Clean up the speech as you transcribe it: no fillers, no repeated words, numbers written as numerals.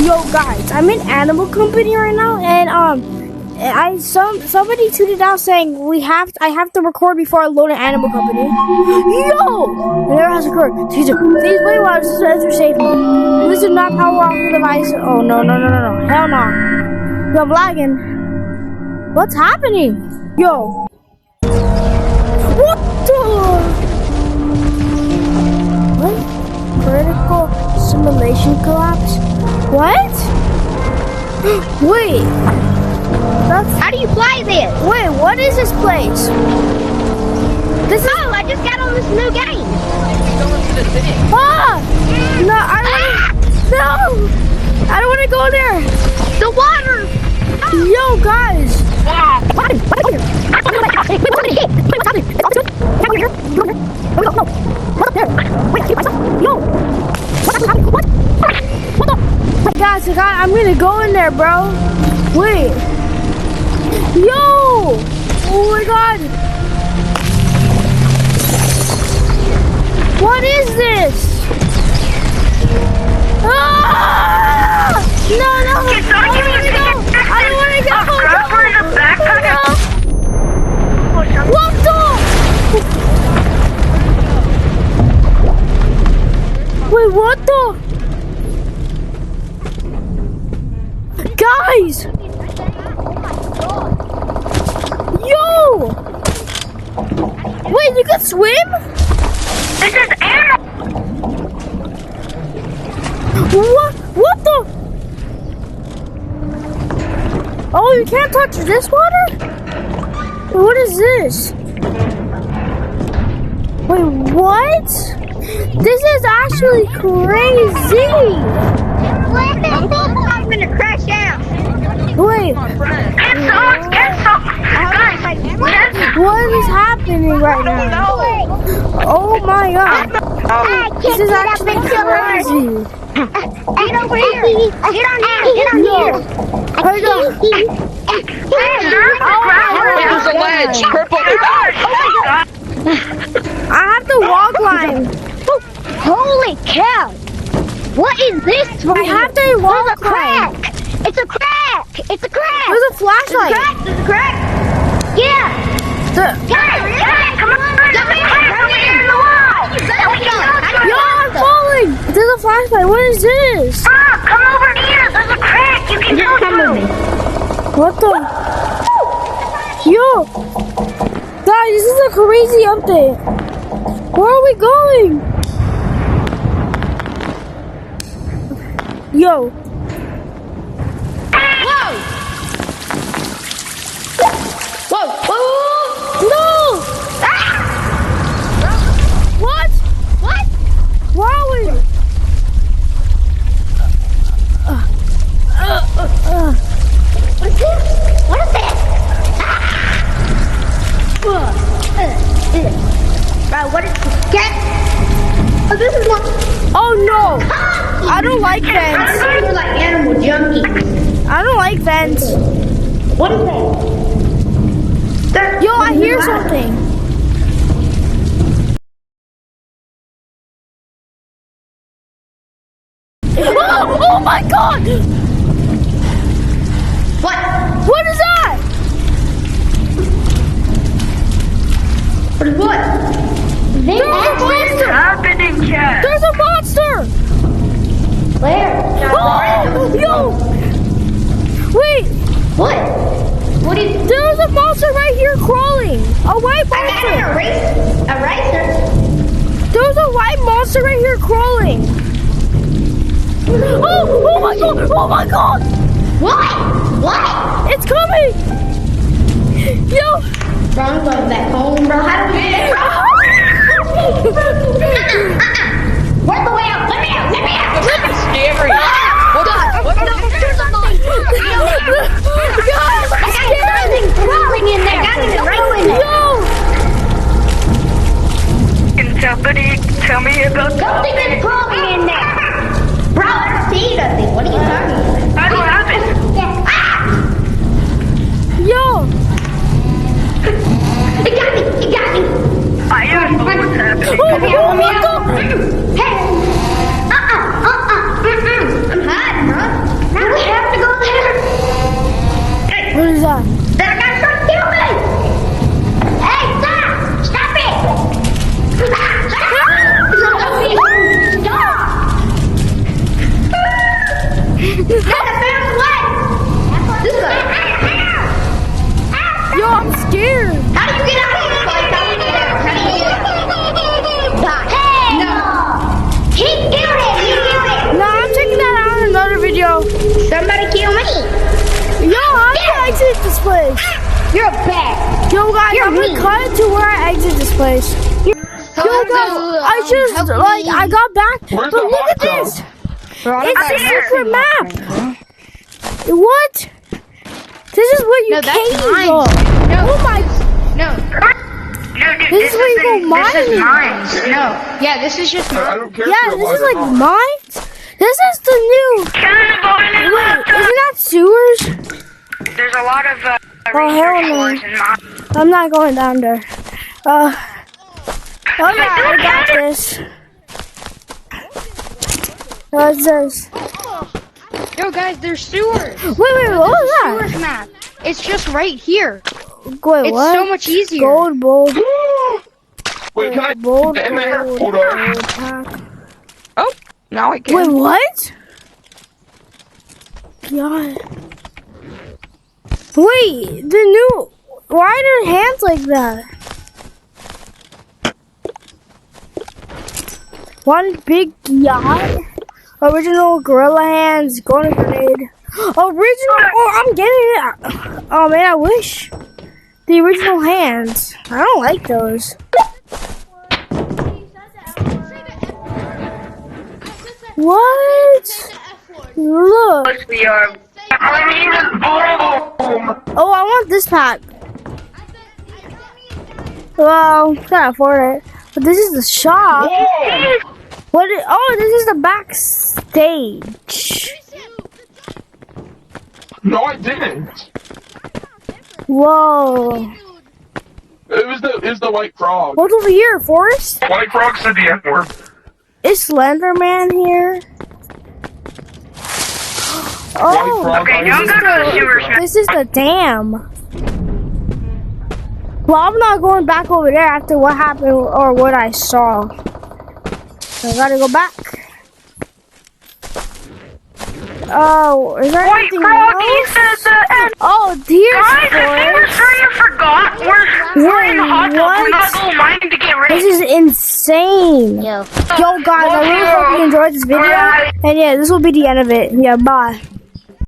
Yo guys, I'm in Animal Company right now, and somebody tweeted out saying I have to record before I load an Animal Company. Yo! It never has occurred. Please wait while I enter safe mode. Please do not power off the device. Oh no. Hell no. Yo, I'm lagging. What's happening? Yo. What the? What? Critical simulation collapse? What? Wait. How do you fly this? Wait, what is this place? I just got on this new game. Going to the city. Ah! No, I don't want to go there. The water. Yo, guys. Guys, I'm gonna go in there, bro. Wait. Yo! Oh my god! What is this? Ah! No! I don't want to go! What the? Wait, what the? Guys! Yo! Wait, you can swim? This is air. What the? Oh, you can't touch this water? What is this? Wait, what? This is actually crazy! I'm gonna crash out. Wait. What is happening right now? Oh my god. This is actually crazy. Get over here. Get on here. Hold on. There's a ledge. Purple. I have to wall climb. Holy cow. What is this? I have to wall climb. It's a crack. It's a crack. There's a flashlight. There's a crack. Yeah. The Guys, come on. Get in the wall. Yo, I'm falling. There's a flashlight. What is this? Come over here. There's a crack. You can go through. What the? Yo. Guys, this is a crazy update. Where are we going? Yo. Whoa. No! What? What? Where are we? What is this? What is this? Bro, what is this? Get. Oh, this is one. Oh no! I don't like vents. You're like animal junkies. I don't like vents. What is that? Yo, I hear something. Oh my god! What? What is that? What is what? There's a monster! Happening, chat. There's a monster! Where? Oh, yo! Wait! What? What is? There's a monster right here crawling! A white I got an monster! eraser. There's a white monster right here crawling! Oh my god! Oh my god! What? What? It's coming! Yo! Bro, I'm going back home, bro. How do we get it, bro? Where's the way out? Let me out! Let me out! This is scary. What the? There's something. Guys, I'm scared! Something crawling in there. I got it right in there. Yo! Can somebody tell me about Something is crawling in there. Bro, I don't see nothing. What are you talking about? How do you happen? Ah! Yo! It got me. It got me. I don't know what's happening. Oh my god! Hey! I'm Who's that? That guy's trying to kill me! Hey, stop! Stop it! Stop! Stop! That's a fast way! This way. Yo, I'm scared. How do you get out of this place? How do you get out? How do you get out? Hey! No! He killed him! He killed him! No, I'm checking that out in another video. Somebody kill me! Yo, how do I exit this place? You're a bat! Yo, guys, I'm gonna cut it to where I exit this place. Yo, guys, I just, like, I got back. Where's But the look hot at this. tub? It's a secret map. What? This is where you No, that's cave mine. go. No. Oh my. No, No, dude, This is where you go This is mining. mine. no. Yeah, this is just I don't care Yeah, if this you're is alive like or not. mines. This is the new. Wait, isn't that sewers? There's a lot of Oh, hell no. research in mine. I'm not going down there. Oh yeah, I got this. What's this? Yo, guys, there's sewers. Wait, what was Sewers that? map. It's just right here. Wait, It's what? so much easier. Gold, bold, Wait, can I bold, get in there? gold, Hold on. gold, pack. Oh, now I can. Wait, what? God. Wait, the new. Why are their hands like that? One big yacht. Original gorilla hands. Golden grenade. Original. Oh, I'm getting it. Oh man, I wish. The original hands. I don't like those. What? Look. We are. I need a boom. Oh, I want this pack. Well, can't afford it. But this is the shop. Whoa! What? Oh, this is the backstage. No, I didn't. Whoa. It was the white frog. What's over here, Forrest? White frog said the F word. Is Slenderman here? Oh, frog. Okay, now go to the sewers. this is the dam. Well, I'm not going back over there after what happened or what I saw. So I gotta go back. Oh, is there White anything frog, he else? said the Oh, here's Guys, I think we're Forrest. sure you forgot. We're in the hot tub. We're what? not going mining to get This ready. is insane. Yo. Yo, guys, I really hope you enjoyed this video. And yeah, this will be the end of it. Yeah, bye.